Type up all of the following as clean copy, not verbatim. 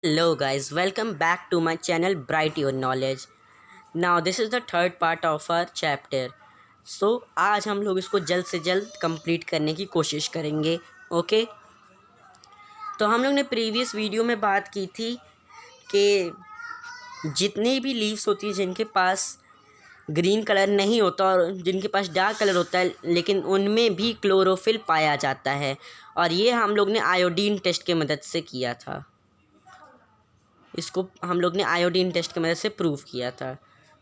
Hello guys, welcome back to my channel Bright Your Knowledge. Now this is the third part of our chapter. So आज हम लोग इसको जल्द से जल्द कंप्लीट करने की कोशिश करेंगे. ओके. तो हम लोग ने प्रीवियस वीडियो में बात की थी कि जितनी भी लीव्स होती है जिनके पास ग्रीन कलर नहीं होता और जिनके पास डार्क कलर होता है, लेकिन उनमें भी क्लोरोफिल पाया जाता है, और ये हम लोग ने आयोडीन टेस्ट की मदद से किया था. इसको हम लोग ने आयोडीन टेस्ट की मदद से प्रूव किया था.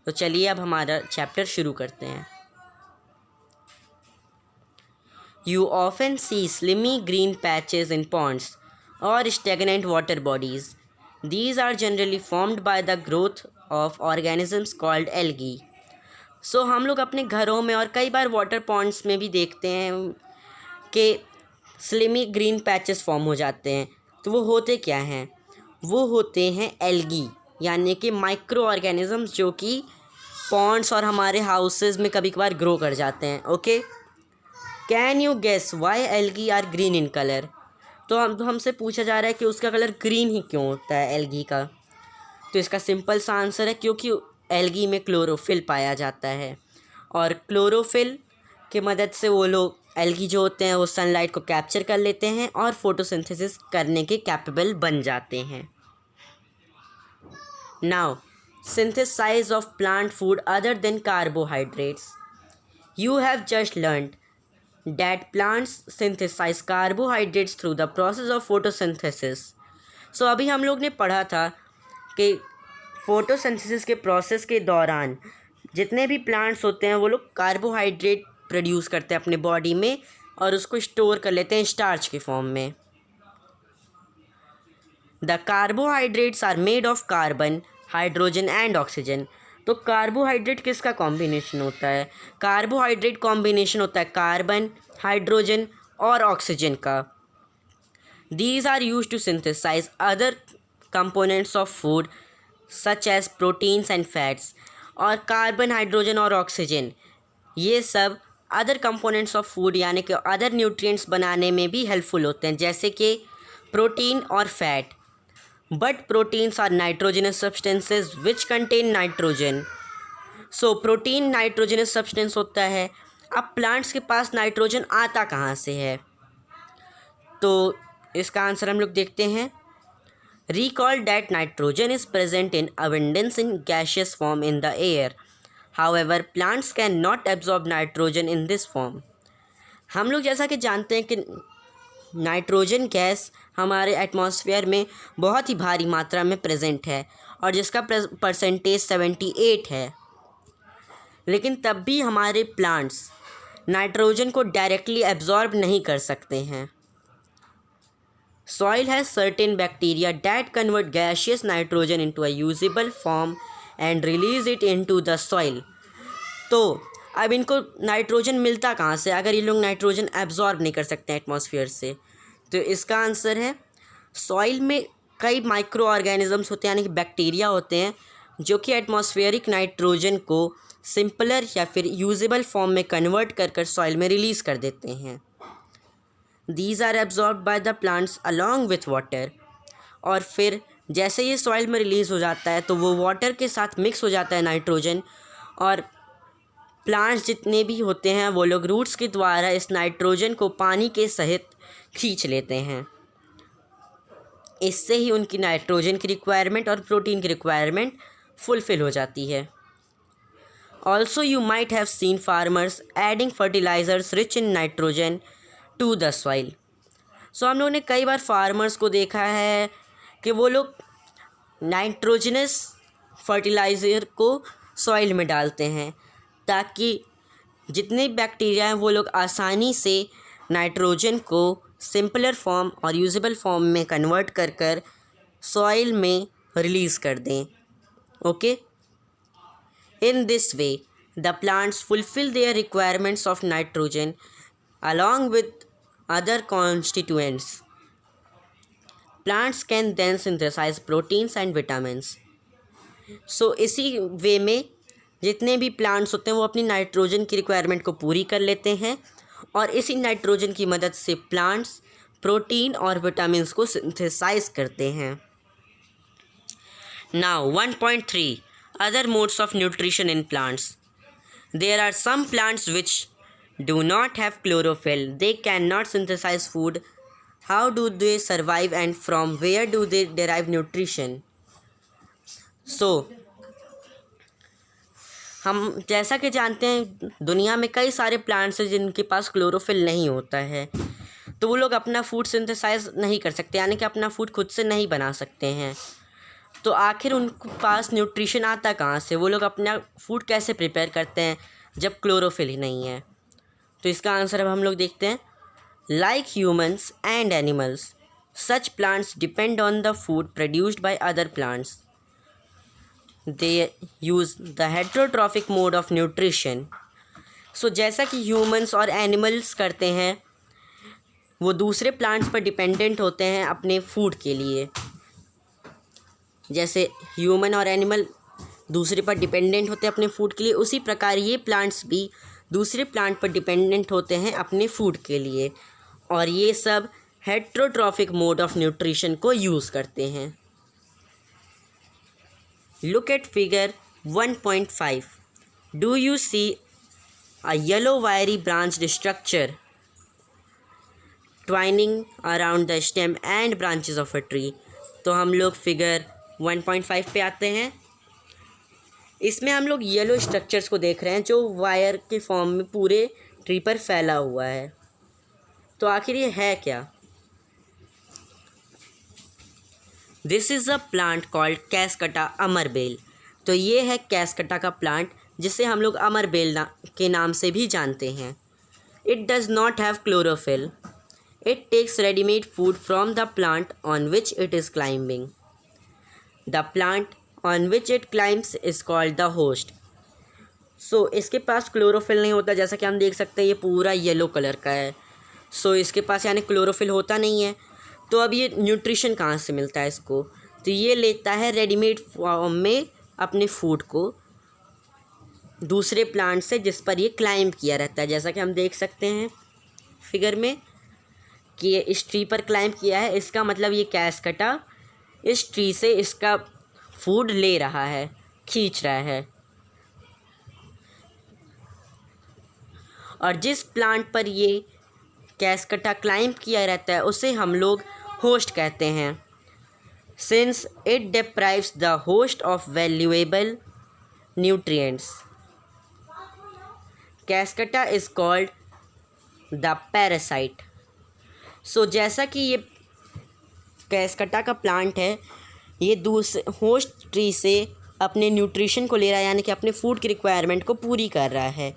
तो चलिए अब हमारा चैप्टर शुरू करते हैं. You often see slimy green patches in ponds और stagnant water bodies. These are generally formed by the growth of organisms called algae. So हम लोग अपने घरों में और कई बार वाटर पॉन्ड्स में भी देखते हैं कि स्लिमी ग्रीन पैचेस फॉर्म हो जाते हैं. तो वो होते क्या हैं? वो होते हैं एल्गी, यानी कि माइक्रो ऑर्गेनिजम्स जो कि पॉन्ड्स और हमारे हाउसेस में कभी कभार ग्रो कर जाते हैं. Okay. Can you guess why algae are green in colour? तो हमसे पूछा जा रहा है कि उसका कलर ग्रीन ही क्यों होता है एल्गी का. तो इसका सिंपल सा आंसर है क्योंकि एल्गी में क्लोरोफिल पाया जाता है, और क्लोरोफिल की मदद से वो लोग एल्गी जो होते हैं वो सनलाइट को कैप्चर कर लेते हैं और फोटोसिंथेसिस करने के कैपेबल बन जाते हैं. Now synthesise of plant food other than carbohydrates. You have just learned that plants synthesize carbohydrates through the process of photosynthesis. So अभी हम लोग ने पढ़ा था कि फोटोसिंथेसिस के प्रोसेस के दौरान जितने भी प्लांट्स होते हैं वो लोग कार्बोहाइड्रेट प्रोड्यूस करते हैं अपने बॉडी में और उसको स्टोर कर लेते हैं स्टार्च के फॉर्म में. The carbohydrates are made of carbon, hydrogen and oxygen. तो कार्बोहाइड्रेट किसका कॉम्बिनेशन होता है? कार्बोहाइड्रेट कॉम्बिनेशन होता है कार्बन, हाइड्रोजन और ऑक्सीजन का. These are use to synthesise other components of food such as proteins and fats. और कार्बन, हाइड्रोजन और ऑक्सीजन ये सब अदर कंपोनेंट्स ऑफ फूड यानी कि अदर न्यूट्रिएंट्स बनाने में भी हेल्पफुल होते हैं, जैसे कि प्रोटीन और fat. But proteins are nitrogenous substances which contain nitrogen. So protein nitrogenous substance होता है. अब प्लांट्स के पास नाइट्रोजन आता कहाँ से है? तो इसका आंसर हम लोग देखते हैं. Recall that nitrogen is present in abundance in gaseous form in the air. However, plants cannot absorb nitrogen in this form. हम लोग जैसा कि जानते हैं कि नाइट्रोजन गैस हमारे एटमॉस्फेयर में बहुत ही भारी मात्रा में प्रेजेंट है और जिसका परसेंटेज 78 है, लेकिन तब भी हमारे प्लांट्स नाइट्रोजन को डायरेक्टली एब्जॉर्ब नहीं कर सकते हैं. Soil has certain bacteria that convert gaseous nitrogen into a usable form and release it into the soil. तो अब इनको नाइट्रोजन मिलता कहाँ से अगर ये लोग नाइट्रोजन एब्जॉर्ब नहीं कर सकते हैं एटमॉस्फेयर से? तो इसका आंसर है सॉइल में कई माइक्रो ऑर्गेनिजम्स होते हैं यानी कि बैक्टीरिया होते हैं जो कि एटमॉस्फेरिक नाइट्रोजन को सिंपलर या फिर यूजेबल फॉर्म में कन्वर्ट कर कर सॉइल में रिलीज़ कर देते हैं. These are absorb by the plants along with water. और फिर जैसे ये सॉइल में रिलीज़ हो जाता है तो वो वाटर के साथ मिक्स हो जाता है नाइट्रोजन, और प्लांट्स जितने भी होते हैं वो लोग रूट्स के द्वारा इस नाइट्रोजन को पानी के सहित खींच लेते हैं. इससे ही उनकी नाइट्रोजन की रिक्वायरमेंट और प्रोटीन की रिक्वायरमेंट फुलफ़िल हो जाती है. Also you might have seen farmers adding fertilisers rich in nitrogen to the soil. So हम लोगों ने कई बार फार्मर्स को देखा है कि वो लोग नाइट्रोजनस फर्टिलाइज़र को सॉइल में डालते हैं ताकि जितने बैक्टीरिया हैं वो लोग आसानी से नाइट्रोजन को सिंपलर फॉर्म और यूजेबल फॉर्म में कन्वर्ट कर कर सॉइल में रिलीज़ कर दें. Okay. In this way the plants fulfil their requirements of nitrogen along with other constituents. Plants can then synthesise proteins and vitamins. So इसी way में जितने भी प्लांट्स होते हैं वो अपनी नाइट्रोजन की रिक्वायरमेंट को पूरी कर लेते हैं और इसी नाइट्रोजन की मदद से प्लांट्स प्रोटीन और विटामिन्स को सिंथेसाइज करते हैं. Now 1.3 other modes of nutrition in plants. There are some plants which do not have chlorophyll. They cannot synthesize food. How do they survive and from where do they derive nutrition? So हम जैसा कि जानते हैं दुनिया में कई सारे plants हैं जिनके पास क्लोरोफिल नहीं होता है, तो वो लोग अपना फूड सिंथेसाइज नहीं कर सकते, यानी कि अपना फूड खुद से नहीं बना सकते हैं। तो आखिर उनके पास न्यूट्रिशन आता कहाँ से? वो लोग अपना फूड कैसे प्रिपेयर करते हैं जब क्लोरोफिल ही नहीं है? तो इसका आंसर अब हम लोग देखते हैं। Like humans and animals, such plants depend on the food produced by other plants. They use the heterotrophic mode of nutrition. So जैसा कि ह्यूमंस और एनिमल्स करते हैं, वो दूसरे प्लांट्स पर डिपेंडेंट होते हैं अपने फूड के लिए। जैसे ह्यूमन और एनिमल दूसरे पर डिपेंडेंट होते हैं अपने फूड के लिए, उसी प्रकार ये प्लांट्स भी दूसरे प्लांट पर डिपेंडेंट होते हैं अपने फूड के लिए, और ये सब हेट्रोट्रॉफिक मोड ऑफ न्यूट्रिशन को यूज़ करते हैं। Look at figure 1.5. Do you see a yellow wiry branched structure twining around the stem and branches of a tree? तो हम लोग फिगर 1.5 पे आते हैं। इसमें हम लोग येलो स्ट्रक्चर्स को देख रहे हैं जो वायर के फॉर्म में पूरे ट्री पर फैला हुआ है। तो आखिर ये है क्या? This is a plant called Cuscuta अमरबेल। तो ये है कैस्कटा का प्लांट, जिसे हम लोग अमरबेल के नाम से भी जानते हैं। It does not have chlorophyll. It takes readymade food from the plant on which it is climbing. The plant on which it climbs is called the host. So इसके पास क्लोरोफिल नहीं होता, जैसा कि हम देख सकते हैं ये पूरा येलो कलर का है। सो इसके पास यानी क्लोरोफिल होता नहीं है। तो अब ये न्यूट्रिशन कहाँ से मिलता है इसको? तो ये लेता है रेडीमेड फॉर्म में अपने फूड को दूसरे प्लांट से जिस पर ये क्लाइंब किया रहता है। जैसा कि हम देख सकते हैं फिगर में कि ये इस ट्री पर क्लाइंब किया है, इसका मतलब ये कैस्कटा इस ट्री से इसका फूड ले रहा है, खींच रहा है। और जिस प्लांट पर ये कैस्कटा क्लाइंब किया रहता है उसे हम लोग होस्ट कहते हैं, since it deprives the host of valuable nutrients. Cuscuta is called the parasite. So जैसा कि ये कैस्कटा का प्लांट है, ये दूसरे होस्ट ट्री से अपने न्यूट्रिशन को ले रहा है, यानी कि अपने फूड की रिक्वायरमेंट को पूरी कर रहा है।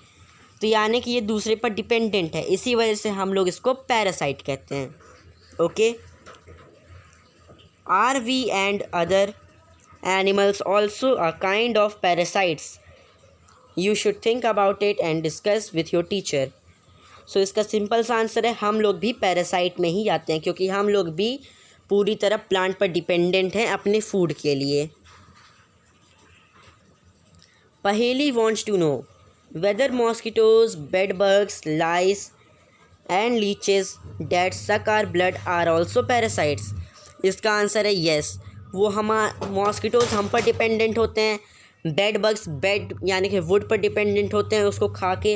तो यानी कि ये दूसरे पर डिपेंडेंट है, इसी वजह से हम लोग इसको पैरासाइट कहते हैं। Okay, are we and other animals also a kind of parasites? You should think about it and discuss with your teacher. So इसका सिंपल सा आंसर है हम लोग भी पैरासाइट में ही आते हैं, क्योंकि हम लोग भी पूरी तरह प्लांट पर डिपेंडेंट हैं अपने फूड के लिए। Paheli wants to know whether mosquitoes, bedbugs, lice and leeches that suck our blood are also parasites. इसका आंसर है यस। वो मॉस्किटोज़ हम पर डिपेंडेंट होते हैं, बेडबग्स बेड यानी कि वुड पर डिपेंडेंट होते हैं, उसको खा के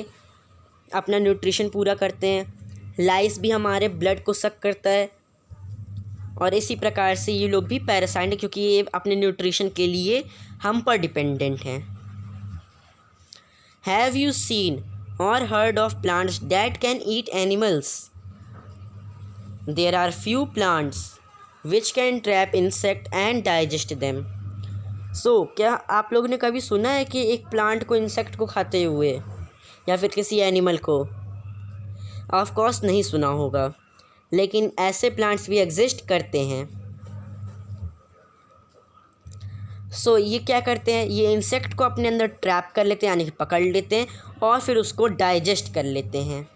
अपना न्यूट्रिशन पूरा करते हैं। लाइस भी हमारे ब्लड को सक करता है, और इसी प्रकार से ये लोग भी पैरासाइट हैं, क्योंकि ये अपने न्यूट्रिशन के लिए हम पर डिपेंडेंट हैं। Have you seen or heard of plants that can eat animals? There are few plants which can trap insect and digest them. So, क्या आप लोगों ने कभी सुना है कि एक प्लांट को इंसेक्ट को खाते हुए, या फिर किसी एनिमल को? ऑफ कोर्स नहीं सुना होगा, लेकिन ऐसे प्लांट्स भी एग्जिस्ट करते हैं। सो ये क्या करते हैं, ये इंसेक्ट को अपने अंदर ट्रैप कर लेते हैं, यानी कि पकड़ लेते हैं, और फिर उसको डाइजेस्ट कर लेते हैं।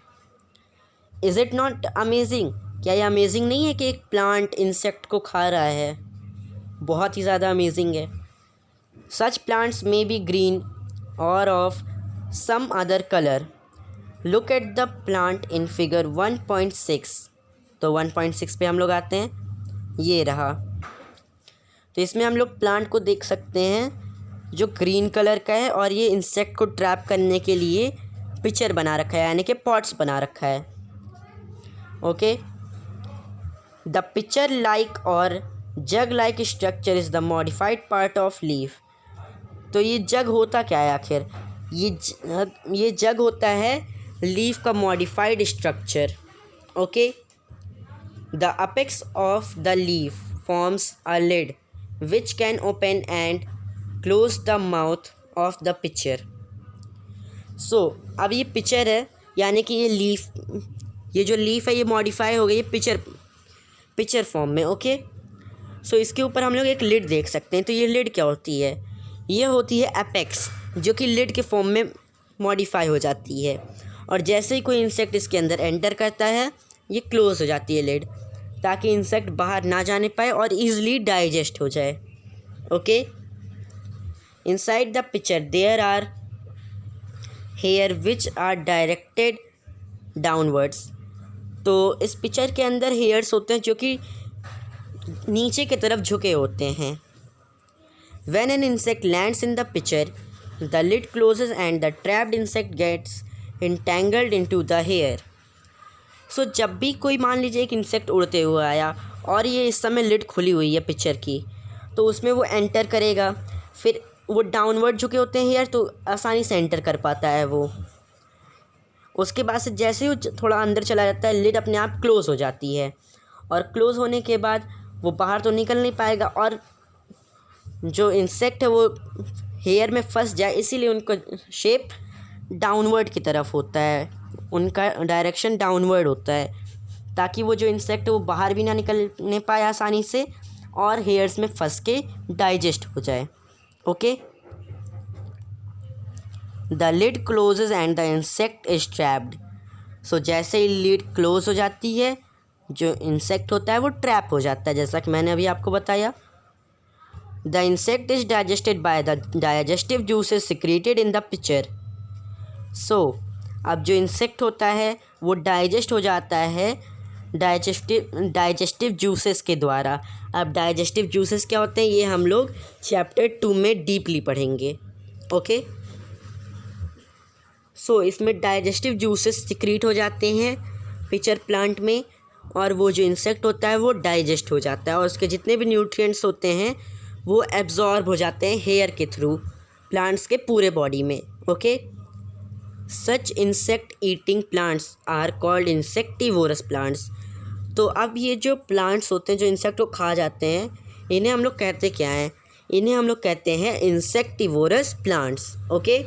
Is it not amazing? क्या ये अमेजिंग नहीं है कि एक प्लांट इंसेक्ट को खा रहा है? बहुत ही ज़्यादा अमेजिंग है। Such plants may be green or of some other colour. Look at the plant in figure 1.6। तो 1.6 पे हम लोग आते हैं, ये रहा। तो इसमें हम लोग प्लांट को देख सकते हैं जो ग्रीन कलर का है, और ये इंसेक्ट को ट्रैप करने के लिए पिक्चर बना रखा है, यानी कि पॉट्स बना रखा है। Okay, the pitcher like or jug like structure is the modified part of leaf. तो ये जग होता क्या है आखिर? ये जग होता है लीफ का modified structure. Okay, the apex of the leaf forms a lid which can open and close the mouth of the pitcher. So अब ये पिक्चर है, यानी कि ये जो लीफ है ये मॉडिफाई हो गई है पिक्चर फॉर्म में। ओके, सो इसके ऊपर हम लोग एक लिड देख सकते हैं। तो ये लिड क्या होती है? ये होती है अपेक्स, जो कि लिड के फॉर्म में मॉडिफाई हो जाती है, और जैसे ही कोई इंसेक्ट इसके अंदर एंटर करता है ये क्लोज हो जाती है लिड, ताकि इंसेक्ट बाहर ना जाने पाए और ईजिली डाइजेस्ट हो जाए। Okay, inside the picture there are hair which are directed downwards. तो इस पिक्चर के अंदर हेयर्स होते हैं जो कि नीचे की तरफ झुके होते हैं। When an insect lands in the picture, the lid closes and the trapped insect gets entangled into the hair. So जब भी कोई मान लीजिए एक इंसेक्ट उड़ते हुए आया और ये इस समय लिड खुली हुई है पिक्चर की, तो उसमें वो एंटर करेगा, फिर वो डाउनवर्ड झुके होते हैं हेयर, तो आसानी से एंटर कर पाता है वो। उसके बाद से जैसे ही वो थोड़ा अंदर चला जाता है लिड अपने आप क्लोज़ हो जाती है, और क्लोज़ होने के बाद वो बाहर तो निकल नहीं पाएगा, और जो इंसेक्ट है वो हेयर में फंस जाए, इसीलिए उनका शेप डाउनवर्ड की तरफ होता है, उनका डायरेक्शन डाउनवर्ड होता है, ताकि वो जो इंसेक्ट है वो बाहर भी ना निकलने पाए आसानी से और हेयर्स में फंस के डाइजेस्ट हो जाए। Okay, the lid closes and the insect is trapped. So जैसे ही लिड क्लोज हो जाती है, जो इंसेक्ट होता है वो ट्रैप हो जाता है, जैसा कि मैंने अभी आपको बताया। The insect is digested by the digestive juices secreted in the pitcher. So अब जो इंसेक्ट होता है वो डाइजेस्ट हो जाता है डाइजेस्टिव जूसेस के द्वारा। अब डाइजेस्टिव जूसेस क्या होते हैं ये हम लोग चैप्टर 2 में डीपली पढ़ेंगे। ओके, सो इसमें डाइजेस्टिव जूसेस सिक्रीट हो जाते हैं पिक्चर प्लांट में, और वो जो इंसेक्ट होता है वो डाइजेस्ट हो जाता है, और उसके जितने भी न्यूट्रिएंट्स होते हैं वो एब्जॉर्ब हो जाते हैं हेयर के थ्रू प्लांट्स के पूरे बॉडी में। Okay, such insect eating plants are called insectivorous plants. तो अब ये जो प्लांट्स होते हैं जो इंसेक्ट को खा जाते हैं, इन्हें हम लोग कहते क्या हैं? इन्हें हम लोग कहते हैं insectivorous plants. Okay,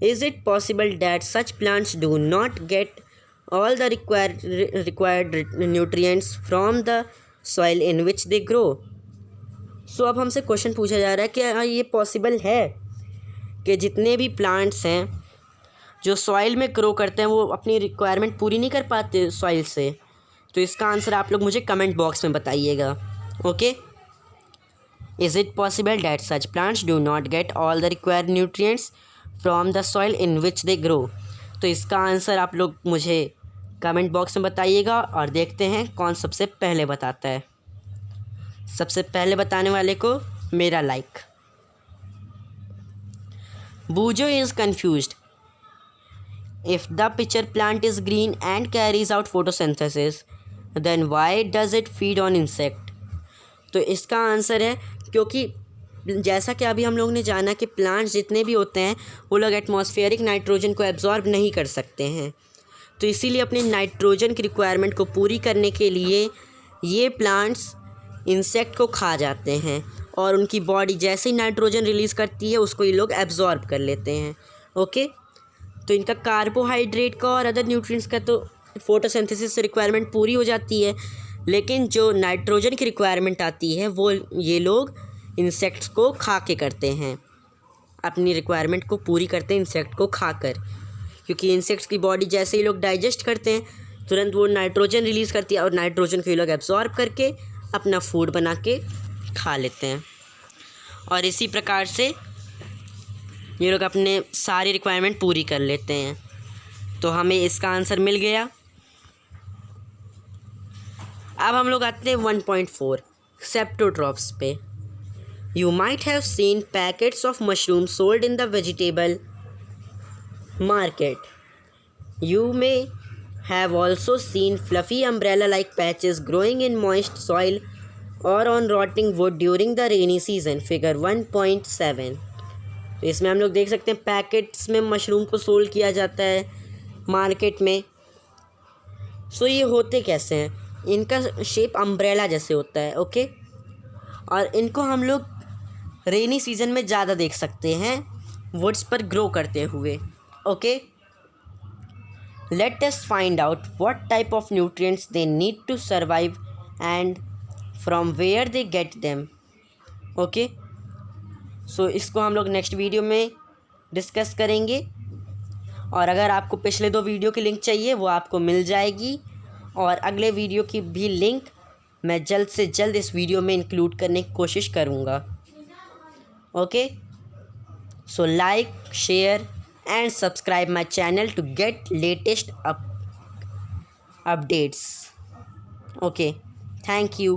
is it possible that such plants do not gate all the required nutrients from the soil in which they grow? सो अब हमसे क्वेश्चन पूछा जा रहा है कि ये पॉसिबल है कि जितने भी प्लांट्स हैं जो सॉइल में ग्रो करते हैं वो अपनी रिक्वायरमेंट पूरी नहीं कर पाते सॉइल से? तो इसका आंसर आप लोग मुझे कमेंट बॉक्स में बताइएगा। Okay, is it possible that such plants do not get all the required nutrients from the soil in which they grow? तो इसका आंसर आप लोग मुझे कमेंट बॉक्स में बताइएगा, और देखते हैं कौन सबसे पहले बताता है। सबसे पहले बताने वाले को मेरा लाइक। बूजो is confused. If the pitcher plant is green and carries out photosynthesis, then why does it feed on insect? तो इसका आंसर है क्योंकि जैसा कि अभी हम लोग ने जाना कि प्लांट्स जितने भी होते हैं वो लोग एटमॉस्फेरिक नाइट्रोजन को एब्जॉर्ब नहीं कर सकते हैं, तो इसीलिए अपनी नाइट्रोजन की रिक्वायरमेंट को पूरी करने के लिए ये प्लांट्स इंसेक्ट को खा जाते हैं, और उनकी बॉडी जैसे ही नाइट्रोजन रिलीज़ करती है उसको ये लोग एब्जॉर्ब कर लेते हैं। ओके, तो इनका कार्बोहाइड्रेट का और अदर न्यूट्रिएंट्स का तो फोटोसिंथेसिस से रिक्वायरमेंट पूरी हो जाती है, लेकिन जो नाइट्रोजन की रिक्वायरमेंट आती है वो ये लोग इंसेक्ट्स को खा के करते हैं, अपनी रिक्वायरमेंट को पूरी करते हैं इंसेक्ट को खाकर, क्योंकि इंसेक्ट्स की बॉडी जैसे ही लोग डाइजेस्ट करते हैं तुरंत वो नाइट्रोजन रिलीज़ करती है, और नाइट्रोजन को ये लोग एब्जॉर्ब करके अपना फूड बना के खा लेते हैं, और इसी प्रकार से ये लोग अपने सारी रिक्वायरमेंट पूरी कर लेते हैं। तो हमें इसका आंसर मिल गया। अब हम लोग आते हैं 1.4। सेप्टोट्रॉप्स पे। You might have scene packets of mushroom sold in the vegetable market. You may have also seen fluffy umbrella-like patches growing in moist soil or on rotting wood during the rainy season. Figure 1.7। तो इसमें हम लोग देख सकते हैं packets में mushroom को sold किया जाता है मार्केट में। सो ये होते कैसे हैं, इनका शेप अम्ब्रेला जैसे होता है, ओके। और इनको हम लोग रेनी सीजन में ज़्यादा देख सकते हैं वुड्स पर ग्रो करते हुए, okay. Let us find out what type of nutrients they need to survive and from where they get them, okay। सो इसको हम लोग नेक्स्ट वीडियो में डिस्कस करेंगे। और अगर आपको पिछले 2 वीडियो की लिंक चाहिए वो आपको मिल जाएगी, और अगले वीडियो की भी लिंक मैं जल्द से जल्द इस वीडियो में इंक्लूड करने की कोशिश करूँगा, okay. So like, share and subscribe my channel to get latest updates, okay। Thank you।